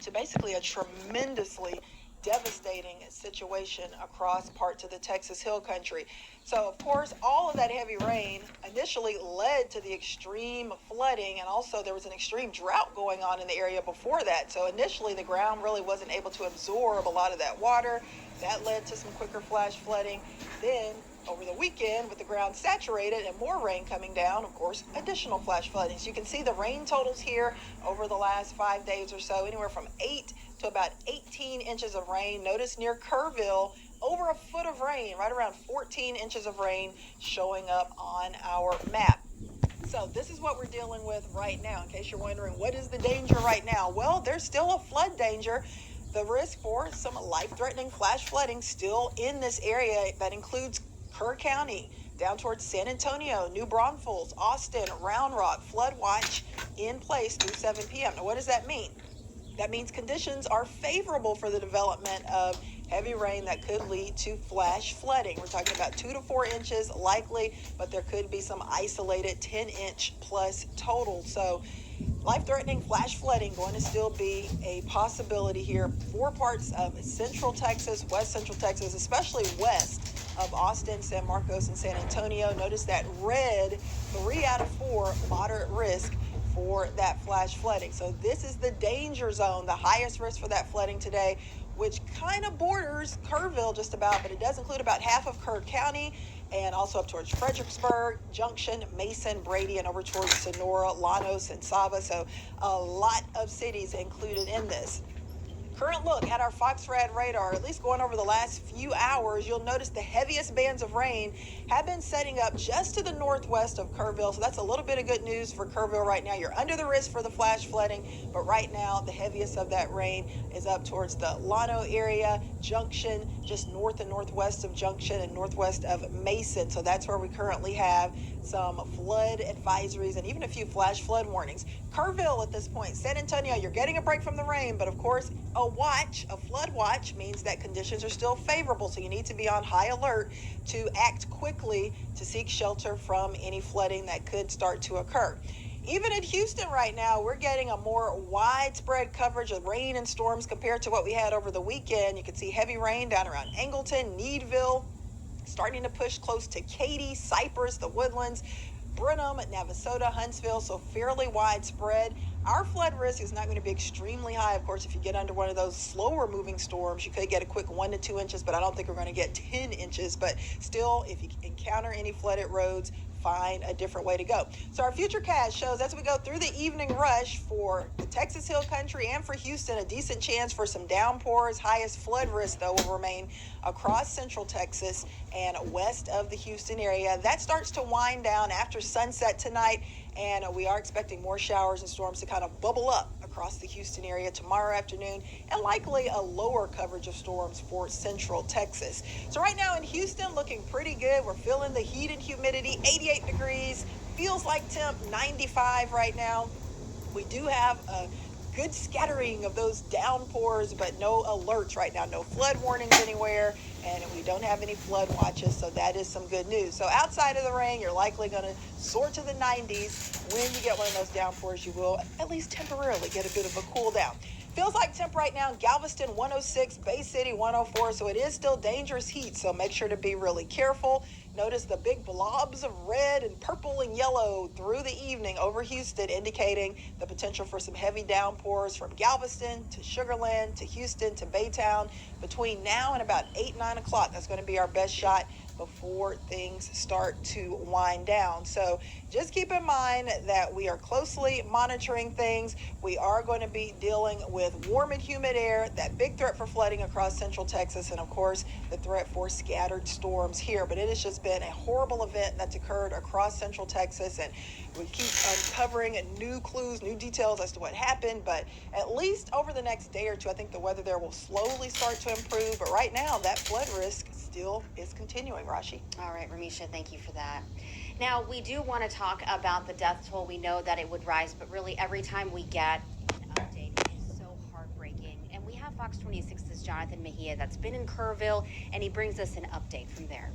to basically a tremendously devastating situation across parts of the Texas Hill Country. So, of course, all of that heavy rain initially led to the extreme flooding, and also there was an extreme drought going on in the area before that. So, initially, the ground really wasn't able to absorb a lot of that water. That led to some quicker flash flooding. Then, over the weekend, with the ground saturated and more rain coming down, of course, additional flash flooding. So you can see the rain totals here over the last 5 days or so, anywhere from 8 to about 18 inches of rain. Notice near Kerrville, over a foot of rain, right around 14 inches of rain showing up on our map. So this is what we're dealing with right now. In case you're wondering, what is the danger right now? Well, there's still a flood danger. The risk for some life-threatening flash flooding still in this area. That includes Kerr County, down towards San Antonio, New Braunfels, Austin, Round Rock, flood watch in place through 7 p.m. Now, what does that mean? That means conditions are favorable for the development of heavy rain that could lead to flash flooding. We're talking about 2 to 4 inches likely, but there could be some isolated 10-inch plus total. So life-threatening flash flooding going to still be a possibility here for parts of central Texas, west central Texas, especially west of Austin, San Marcos, and San Antonio. Notice that red, 3 out of 4 moderate risk for that flash flooding. So this is the danger zone, the highest risk for that flooding today, which kind of borders Kerrville just about, but it does include about half of Kerr County and also up towards Fredericksburg, Junction, Mason, Brady, and over towards Sonora, Llanos, and Saba. So a lot of cities included in this. Current look at our FoxRad radar, at least going over the last few hours, you'll notice the heaviest bands of rain have been setting up just to the northwest of Kerrville. So that's a little bit of good news for Kerrville right now. You're under the risk for the flash flooding, but right now the heaviest of that rain is up towards the Llano area, Junction, just north and northwest of Junction and northwest of Mason. So that's where we currently have some flood advisories and even a few flash flood warnings. Kerrville at this point, San Antonio, you're getting a break from the rain, but of course, a flood watch means that conditions are still favorable. So you need to be on high alert to act quickly to seek shelter from any flooding that could start to occur. Even in Houston right now, we're getting a more widespread coverage of rain and storms compared to what we had over the weekend. You can see heavy rain down around Angleton, Needville, starting to push close to Katy, Cypress, the Woodlands, Brenham, Navasota, Huntsville, so fairly widespread. Our flood risk is not going to be extremely high. Of course, if you get under one of those slower moving storms, you could get a quick 1 to 2 inches, but I don't think we're going to get 10 inches. But still, if you encounter any flooded roads, find a different way to go. So our futurecast shows as we go through the evening rush for the Texas Hill Country and for Houston, a decent chance for some downpours. Highest flood risk, though, will remain across central Texas and west of the Houston area. That starts to wind down after sunset tonight, and we are expecting more showers and storms to kind of bubble up across the Houston area tomorrow afternoon, and likely a lower coverage of storms for central Texas. So right now in Houston, looking pretty good. We're feeling the heat and humidity, 88 degrees, feels like temp 95 right now. We do have a good scattering of those downpours, but no alerts right now, no flood warnings anywhere, and we don't have any flood watches, so that is some good news. So outside of the rain, you're likely going to soar to the 90s. When you get one of those downpours, you will at least temporarily get a bit of a cool down. Feels like temp right now in Galveston 106, Bay City 104, so it is still dangerous heat, so make sure to be really careful. Notice the big blobs of red and purple and yellow through the evening over Houston, indicating the potential for some heavy downpours from Galveston to Sugar Land to Houston to Baytown between now and about 8, 9 o'clock. That's going to be our best shot before things start to wind down. So just keep in mind that we are closely monitoring things. We are going to be dealing with warm and humid air, that big threat for flooding across central Texas, and of course the threat for scattered storms here. But it has just been a horrible event that's occurred across central Texas, and we keep uncovering new clues, new details as to what happened. But at least over the next day or two, I think the weather there will slowly start to improve. But right now, that flood risk still is continuing, Rashi. All right, Ramisha, thank you for that. Now, we do want to talk about the death toll. We know that it would rise, but really every time we get an update, it is so heartbreaking. And we have Fox 26's Jonathan Mejia that's been in Kerrville, and he brings us an update from there.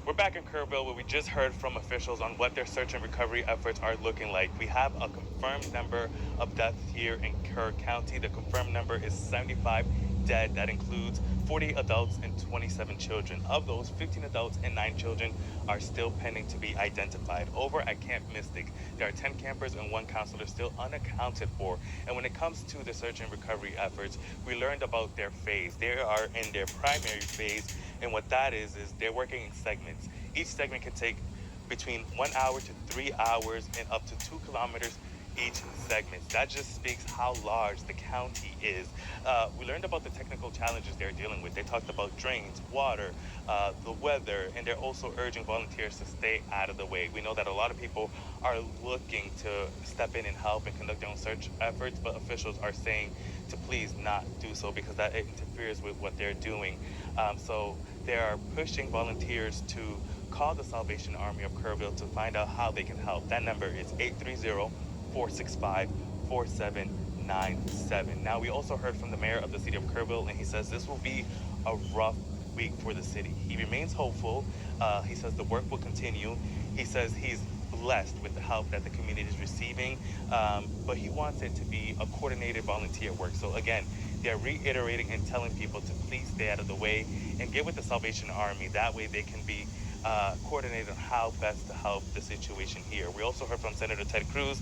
We're back in Kerrville, where we just heard from officials on what their search and recovery efforts are looking like. We have a confirmed number of deaths here in Kerr County. The confirmed number is 75 dead. That includes 40 adults and 27 children. Of those, 15 adults and 9 children are still pending to be identified. Over at Camp Mystic, there are 10 campers and 1 counselor still unaccounted for. And when it comes to the search and recovery efforts, we learned about their phase. They are in their primary phase, and what that is they're working in segments. Each segment can take between 1 hour to 3 hours and up to 2 kilometers each segment. That just speaks how large the county is. We learned about the technical challenges they're dealing with. They talked about drains, water, the weather, and they're also urging volunteers to stay out of the way. We know that a lot of people are looking to step in and help and conduct their own search efforts, but officials are saying to please not do so because that interferes with what they're doing. So they are pushing volunteers to call the Salvation Army of Kerrville to find out how they can help. That number is 830-465-4797. Now, we also heard from the mayor of the city of Kerrville, and he says this will be a rough week for the city. He remains hopeful. He says the work will continue. He says he's blessed with the help that the community is receiving, but he wants it to be a coordinated volunteer work. So again, they're reiterating and telling people to please stay out of the way and get with the Salvation Army. That way they can be coordinated on how best to help the situation here. We also heard from Senator Ted Cruz.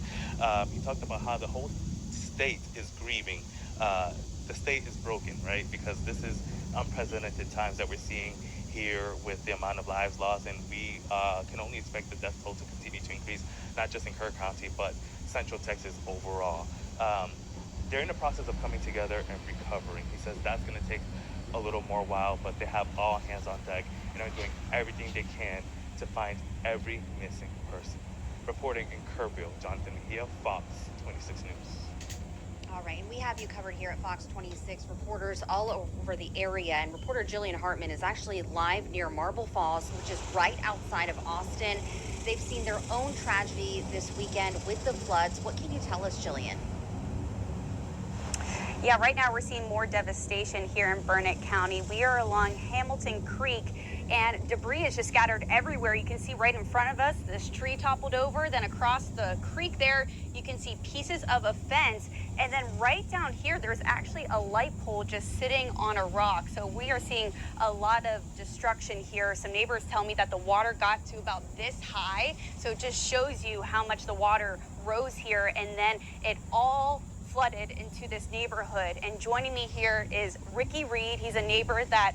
He talked about how the whole state is grieving. The state is broken, right? Because this is unprecedented times that we're seeing here with the amount of lives lost, and we can only expect the death toll to continue to increase, not just in Kerr County, but Central Texas overall. They're in the process of coming together and recovering. He says that's going to take a little more while, but they have all hands on deck and are doing everything they can to find every missing person. Reporting in Kerrville, Jonathan Mejia, Fox 26 News. All right, and we have you covered here at Fox 26, reporters all over the area, and reporter Jillian Hartman is actually live near Marble Falls, which is right outside of Austin. They've seen their own tragedy this weekend with the floods. What can you tell us, Jillian? Yeah, right now we're seeing more devastation here in Burnett County. We are along Hamilton Creek, and debris is just scattered everywhere. You can see right in front of us, this tree toppled over. Then across the creek there, you can see pieces of a fence. And then right down here, there's actually a light pole just sitting on a rock. So we are seeing a lot of destruction here. Some neighbors tell me that the water got to about this high. So it just shows you how much the water rose here. And then it all flooded into this neighborhood. And joining me here is Ricky Reed. He's a neighbor that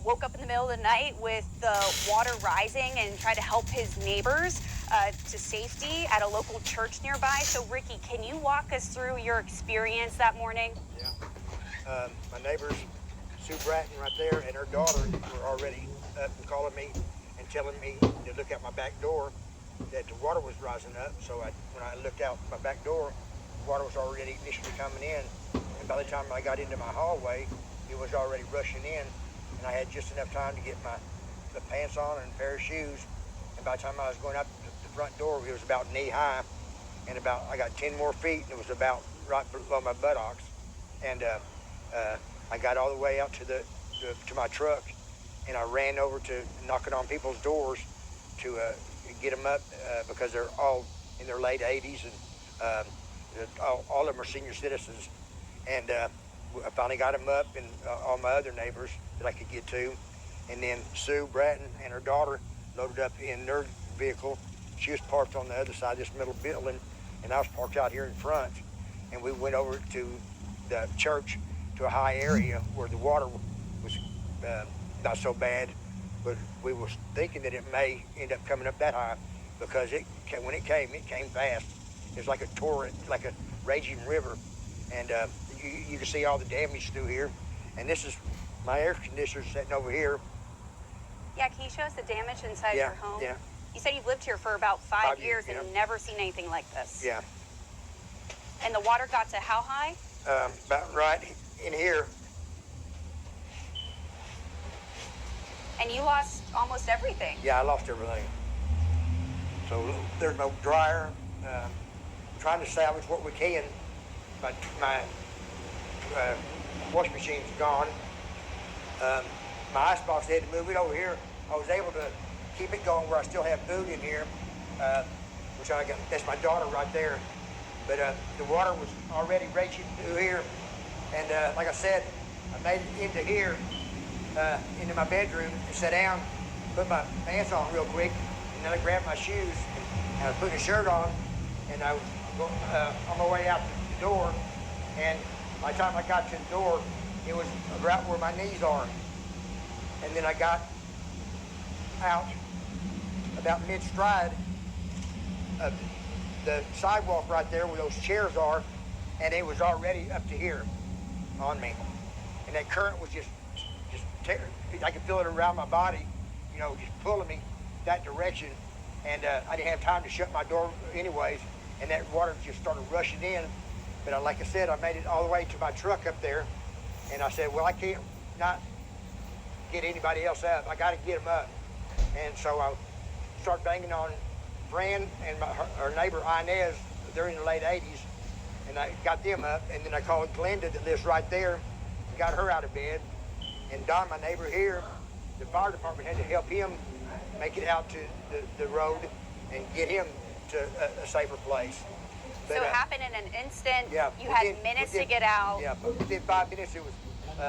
woke up in the middle of the night with the water rising and tried to help his neighbors to safety at a local church nearby. So Ricky, can you walk us through your experience that morning? Yeah. My neighbors, Sue Bratton right there, and her daughter were already up and calling me and telling me to look out my back door that the water was rising up. So when I looked out my back door, water was already initially coming in, and by the time I got into my hallway, it was already rushing in, and I had just enough time to get the pants on and a pair of shoes, and by the time I was going up the front door, it was about knee high, and I got 10 more feet, and it was about right below my buttocks, and I got all the way out to my truck, and I ran over to knocking on people's doors to get them up because they're all in their late 80s, and all of them are senior citizens, and I finally got them up, and all my other neighbors that I could get to, and then Sue Bratton and her daughter loaded up in their vehicle. She was parked on the other side of this middle building, and I was parked out here in front, and we went over to the church to a high area where the water was not so bad, but we were thinking that it may end up coming up that high because when it came fast. It's like a torrent, like a raging river, and you can see all the damage through here. And this is my air conditioner sitting over here. Yeah, can you show us the damage inside your home? Yeah. You said you've lived here for about 5 years yeah. and never seen anything like this. Yeah. And the water got to how high? About right in here. And you lost almost everything. Yeah, I lost everything. So there's no dryer. Trying to salvage what we can. My washing machine's gone. My icebox, they had to move it over here. I was able to keep it going where I still have food in here, which I got, that's my daughter right there. But the water was already reaching through here. And like I said, I made it into here, into my bedroom, and sat down, put my pants on real quick, and then I grabbed my shoes, and I was putting a shirt on, and I was on my way out the door, and by the time I got to the door, it was right where my knees are. And then I got out about mid-stride of the sidewalk right there where those chairs are, and it was already up to here on me. And that current was just I could feel it around my body, you know, just pulling me that direction. And I didn't have time to shut my door anyways, and that water just started rushing in. But like I said, I made it all the way to my truck up there, and I said, well, I can't not get anybody else up. I got to get them up. And so I started banging on Fran and her neighbor Inez. They're in the late 80s, and I got them up. And then I called Glenda that lives right there, got her out of bed. And Don, my neighbor here, the fire department had to help him make it out to the road and get him to a safer place. But, so it happened in an instant. Yeah, you had minutes to get out. Yeah, but within 5 minutes, it was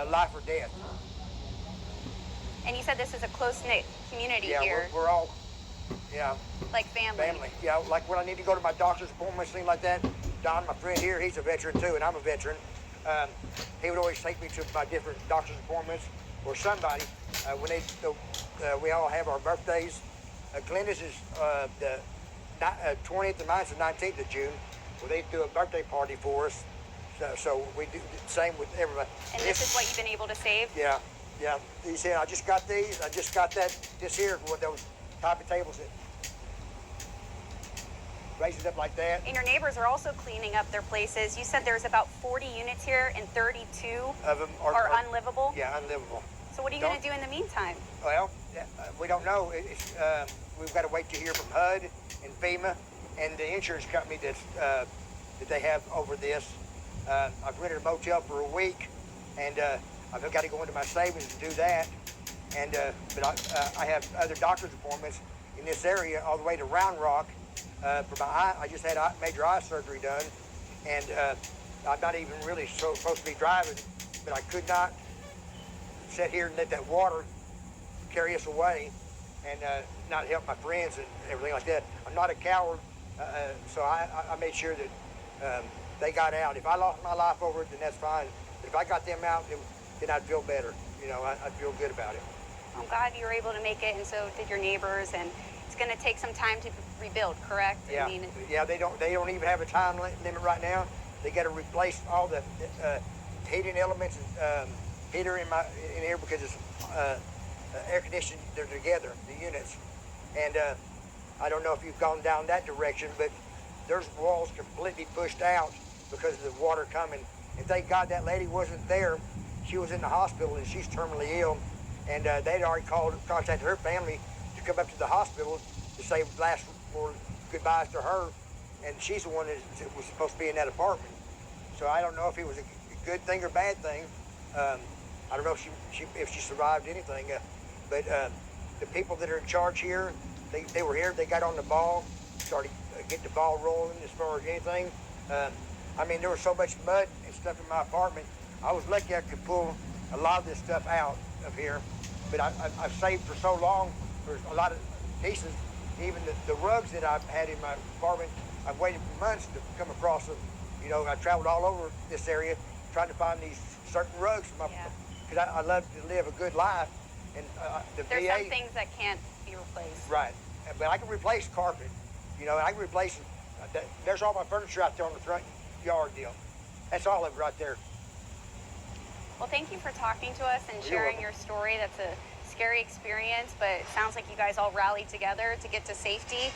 life or death. And you said this is a close-knit community Yeah, here. we're all, yeah. Like family. Family. Yeah, like when I need to go to my doctor's appointments, things like that. Don, my friend here, he's a veteran too, and I'm a veteran. He would always take me to my different doctor's appointments, or somebody. When we all have our birthdays. Glenda's is the 20th and mine's the 19th of June. Well, they do a birthday party for us. So we do the same with everybody. And this is what you've been able to save? Yeah. Yeah, he said, I just got these. I just got this here, with those type of tables that raise it up like that. And your neighbors are also cleaning up their places. You said there's about 40 units here, and 32 of them are unlivable? Yeah, unlivable. So what are you going to do in the meantime? Well, we don't know. We've got to wait to hear from HUD and FEMA and the insurance company that they have over this. I've rented a motel for a week, and I've got to go into my savings to do that. And but I have other doctor's appointments in this area all the way to Round Rock for my eye. I just had major eye surgery done, and I'm not even really supposed to be driving, but I could not sit here and let that water carry us away and not help my friends and everything like that. I'm not a coward, so I made sure that they got out. If I lost my life over it, then that's fine. But if I got them out, then I'd feel better. You know, I'd feel good about it. I'm glad you were able to make it, and so did your neighbors. And it's going to take some time to rebuild, correct? Yeah. I mean, yeah. They don't even have a time limit right now. They got to replace all the heating elements and heater in here because it's air conditioned. They're together, the units, and I don't know if you've gone down that direction, but there's walls completely pushed out because of the water coming. And thank God that lady wasn't there. She was in the hospital and she's terminally ill, and they'd already contacted her family to come up to the hospital to say last more goodbyes to her, and she's the one that was supposed to be in that apartment. So I don't know if it was a good thing or bad thing. I don't know if she survived anything, but the people that are in charge here, they were here, they got on the ball, started getting the ball rolling as far as anything. I mean, there was so much mud and stuff in my apartment. I was lucky I could pull a lot of this stuff out of here, but I've saved for so long for a lot of pieces. Even the rugs that I've had in my apartment, I've waited for months to come across them. You know, I traveled all over this area trying to find these certain rugs because I love to live a good life. And the there's VA, some things that can't be replaced. right, but I can replace carpet. You know, I can replace. There's all my furniture out there on the front yard deal. That's all of it right there. Well, thank you for talking to us and sharing your story. That's a scary experience, but it sounds like you guys all rallied together to get to safety. Yeah.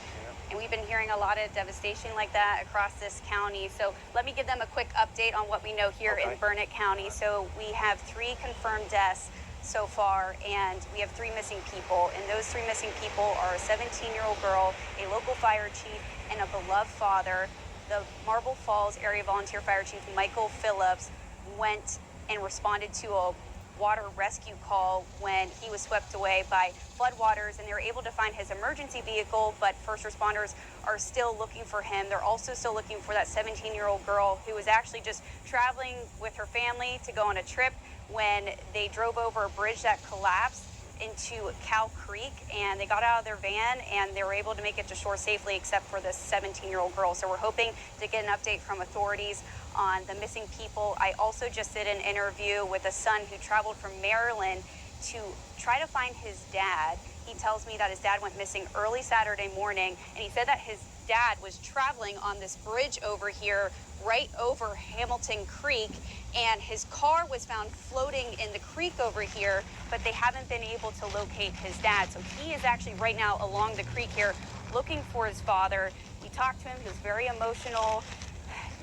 And we've been hearing a lot of devastation like that across this county. So let me give them a quick update on what we know here in Burnett County. So we have 3 confirmed deaths so far, and we have 3 missing people. And those 3 missing people are a 17-year-old girl, a local fire chief, and a beloved father. The Marble Falls Area Volunteer Fire Chief, Michael Phillips, went and responded to a water rescue call when he was swept away by floodwaters, and they were able to find his emergency vehicle, but first responders are still looking for him. They're also still looking for that 17-year-old girl who was actually just traveling with her family to go on a trip when they drove over a bridge that collapsed into Cow Creek, and they got out of their van and they were able to make it to shore safely, except for this 17-year-old girl. So we're hoping to get an update from authorities on the missing people. I also just did an interview with a son who traveled from Maryland to try to find his dad. He tells me that his dad went missing early Saturday morning, and he said that his dad was traveling on this bridge over here, right over Hamilton Creek, and his car was found floating in the creek over here, but they haven't been able to locate his dad. So he is actually right now along the creek here looking for his father. We talked to him. He was very emotional.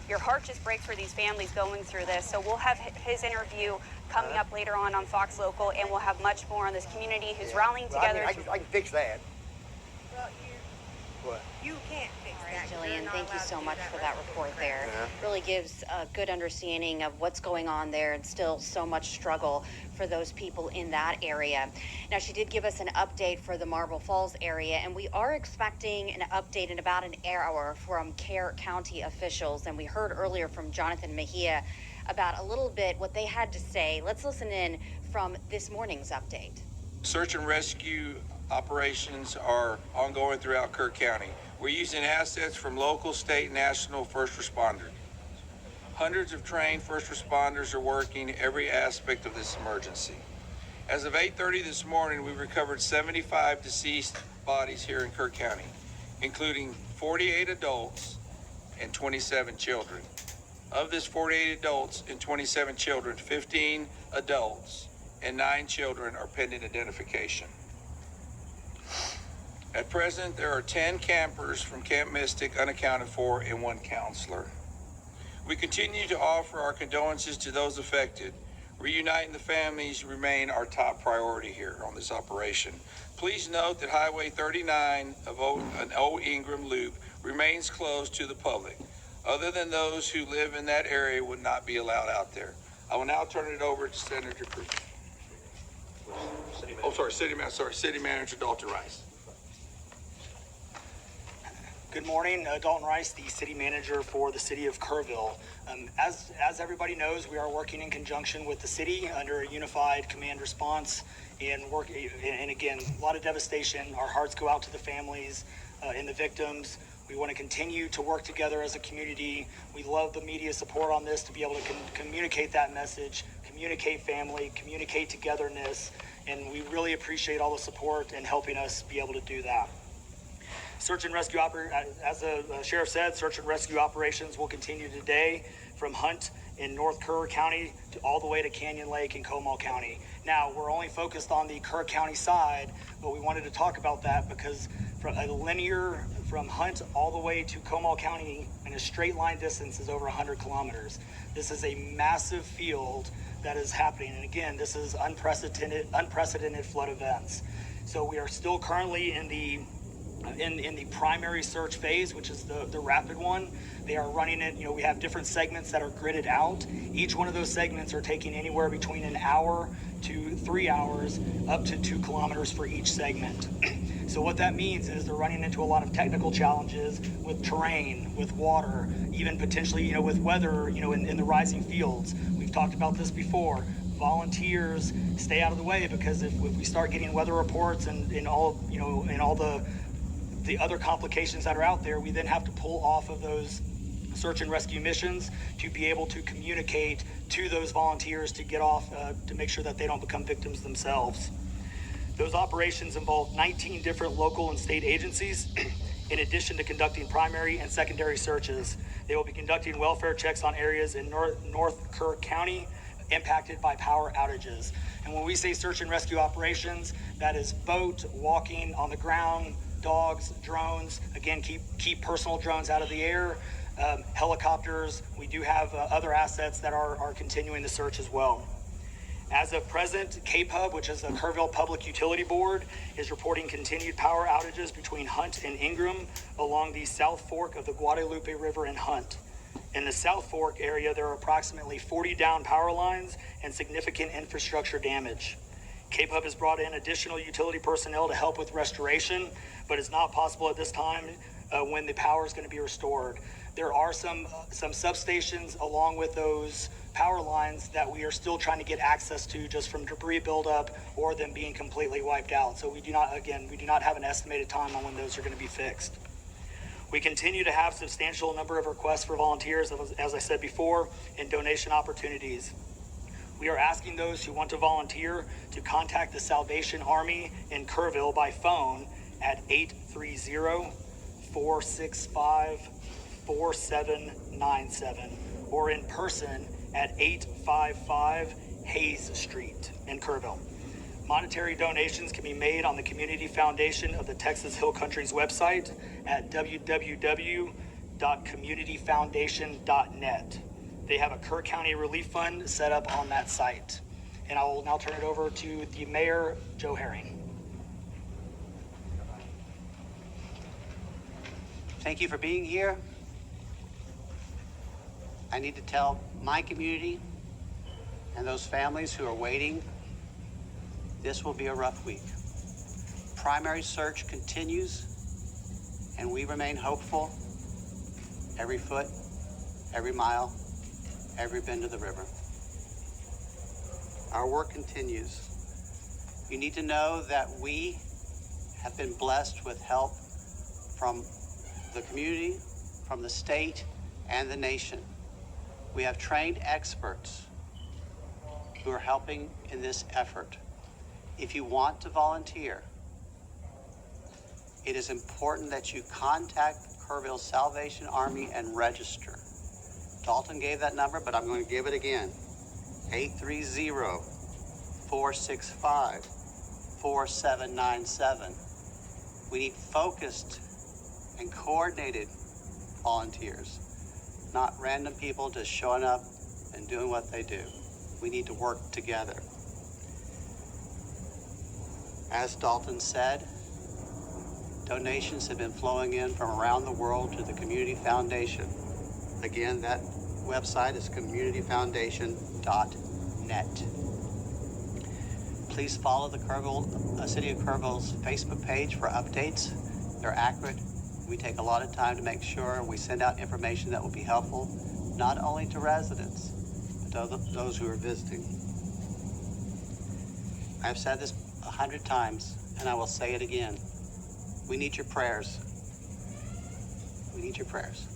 Your heart just breaks for these families going through this. So we'll have his interview coming up later on Fox Local, and we'll have much more on this community who's rallying together. I can fix that. Well, What? you can't fix All that. right, You're Jillian, not thank you allowed so to do much for that report there. Yeah. Really gives a good understanding of what's going on there, and still so much struggle for those people in that area. Now, she did give us an update for the Marble Falls area, and we are expecting an update in about an hour from Kerr County officials. And we heard earlier from Jonathan Mejia about a little bit what they had to say. Let's listen in from this morning's update. Search and rescue operations are ongoing throughout Kerr County. We're using assets from local, state, and national first responders. Hundreds of trained first responders are working every aspect of this emergency. As of 8:30 this morning, we recovered 75 deceased bodies here in Kerr County, including 48 adults and 27 children. Of this 48 adults and 27 children, 15 adults and 9 children are pending identification. At present, there are 10 campers from Camp Mystic unaccounted for and 1 counselor. We continue to offer our condolences to those affected. Reuniting the families remain our top priority here on this operation. Please note that Highway 39 of an Old Ingram Loop remains closed to the public. Other than those who live in that area would not be allowed out there. I will now turn it over to Senator Cruz. City Manager Dalton Rice. Good morning, Dalton Rice, the city manager for the city of Kerrville. As everybody knows, we are working in conjunction with the city under a unified command response and again, a lot of devastation. Our hearts go out to the families and the victims. We want to continue to work together as a community. We love the media support on this to be able to communicate that message, communicate family, communicate togetherness, and we really appreciate all the support and helping us be able to do that. Search and rescue, as the sheriff said, search and rescue operations will continue today from Hunt in North Kerr County to all the way to Canyon Lake in Comal County. Now, we're only focused on the Kerr County side, but we wanted to talk about that because from a linear from Hunt all the way to Comal County in a straight line distance is over 100 kilometers. This is a massive field that is happening. And again, this is unprecedented flood events. So we are still currently in the primary search phase, which is the rapid one. They are running it, we have different segments that are gridded out. Each one of those segments are taking anywhere between an hour to 3 hours, up to 2 kilometers for each segment. So what that means is they're running into a lot of technical challenges with terrain, with water, even potentially, with weather, in the rising fields. We've talked about this before. Volunteers stay out of the way, because if we start getting weather reports and all the other complications that are out there, we then have to pull off of those search and rescue missions to be able to communicate to those volunteers to get off, to make sure that they don't become victims themselves. Those operations involve 19 different local and state agencies, in addition to conducting primary and secondary searches. They will be conducting welfare checks on areas in North Kerr County impacted by power outages. And when we say search and rescue operations, that is boat, walking, on the ground, dogs, drones. Again, keep personal drones out of the air. Helicopters. We do have other assets that are continuing the search as well. As of present, KPUB, which is the Kerrville Public Utility Board, is reporting continued power outages between Hunt and Ingram along the South Fork of the Guadalupe River in Hunt. In the South Fork area, there are approximately 40 down power lines and significant infrastructure damage. Cape Hub has brought in additional utility personnel to help with restoration, but it's not possible at this time when the power is going to be restored. There are some substations along with those power lines that we are still trying to get access to just from debris buildup or them being completely wiped out. So we do not have an estimated time on when those are going to be fixed. We continue to have substantial number of requests for volunteers, as I said before, and donation opportunities. We are asking those who want to volunteer to contact the Salvation Army in Kerrville by phone at 830-465-4797 or in person at 855 Hayes Street in Kerrville. Monetary donations can be made on the Community Foundation of the Texas Hill Country's website at www.communityfoundation.net. They have a Kerr County Relief Fund set up on that site. And I will now turn it over to the Mayor, Joe Herring. Thank you for being here. I need to tell my community and those families who are waiting, this will be a rough week. Primary search continues, and we remain hopeful every foot, every mile, every bend of the river. Our work continues. You need to know that we have been blessed with help from the community, from the state, and the nation. We have trained experts who are helping in this effort. If you want to volunteer, it is important that you contact Kerrville Salvation Army and register. Dalton gave that number, but I'm going to give it again. 830-465-4797. We need focused and coordinated volunteers, not random people just showing up and doing what they do. We need to work together. As Dalton said, donations have been flowing in from around the world to the Community Foundation. Again, that website is communityfoundation.net. Please follow the City of Kerrville's Facebook page for updates. They're accurate. We take a lot of time to make sure we send out information that will be helpful, not only to residents, but to those who are visiting. I've said this 100 times, and I will say it again. We need your prayers. We need your prayers.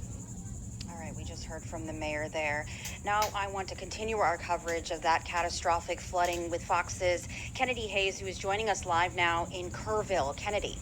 All right, we just heard from the mayor there. Now I want to continue our coverage of that catastrophic flooding with Fox's Kennedy Hayes, who is joining us live now in Kerrville. Kennedy.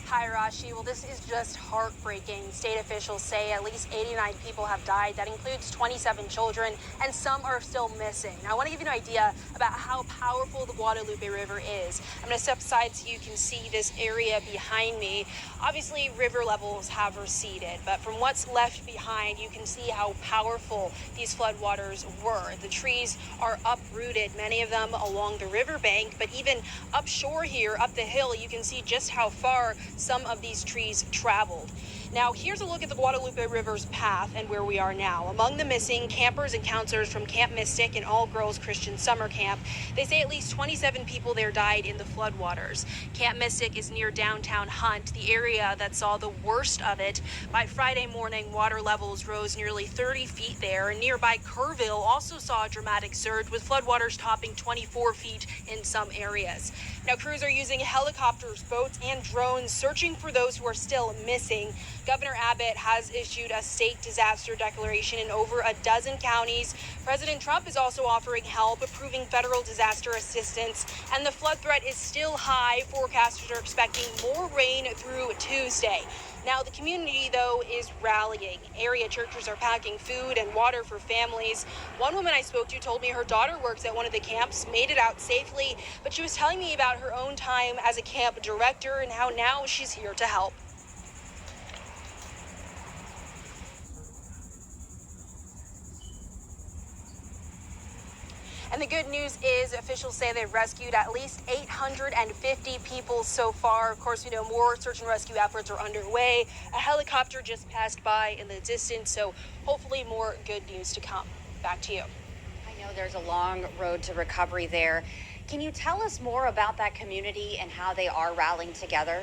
Hi, Rashi. Well, this is just heartbreaking. State officials say at least 89 people have died. That includes 27 children, and some are still missing. Now, I want to give you an idea about how powerful the Guadalupe River is. I'm going to step aside so you can see this area behind me. Obviously, river levels have receded, but from what's left behind, you can see how powerful these floodwaters were. The trees are uprooted, many of them along the riverbank, but even upshore here, up the hill, you can see just how far some of these trees traveled. Now, here's a look at the Guadalupe River's path and where we are now. Among the missing, campers and counselors from Camp Mystic and All Girls Christian Summer Camp. They say at least 27 people there died in the floodwaters. Camp Mystic is near downtown Hunt, the area that saw the worst of it. By Friday morning, water levels rose nearly 30 feet there. And nearby Kerrville also saw a dramatic surge, with floodwaters topping 24 feet in some areas. Now, crews are using helicopters, boats, and drones searching for those who are still missing. Governor Abbott has issued a state disaster declaration in over a dozen counties. President Trump is also offering help, approving federal disaster assistance, and the flood threat is still high. Forecasters are expecting more rain through Tuesday. Now, the community, though, is rallying. Area churches are packing food and water for families. One woman I spoke to told me her daughter works at one of the camps, made it out safely, but she was telling me about her own time as a camp director and how now she's here to help. And the good news is officials say they've rescued at least 850 people so far. Of course, we know more search and rescue efforts are underway. A helicopter just passed by in the distance, so hopefully more good news to come. Back to you. I know there's a long road to recovery there. Can you tell us more about that community and how they are rallying together?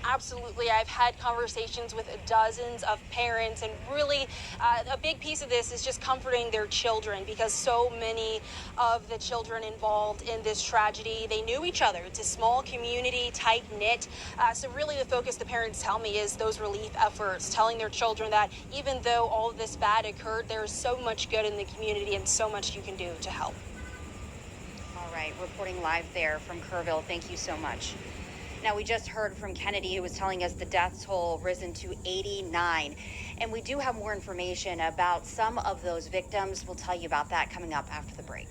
Absolutely. I've had conversations with dozens of parents, and really a big piece of this is just comforting their children, because so many of the children involved in this tragedy, they knew each other. It's a small community, tight knit. So really the focus, the parents tell me, is those relief efforts, telling their children that even though all of this bad occurred, there is so much good in the community and so much you can do to help. All right, reporting live there from Kerrville. Thank you so much. Now, we just heard from Kennedy, who was telling us the death toll risen to 89. And we do have more information about some of those victims. We'll tell you about that coming up after the break.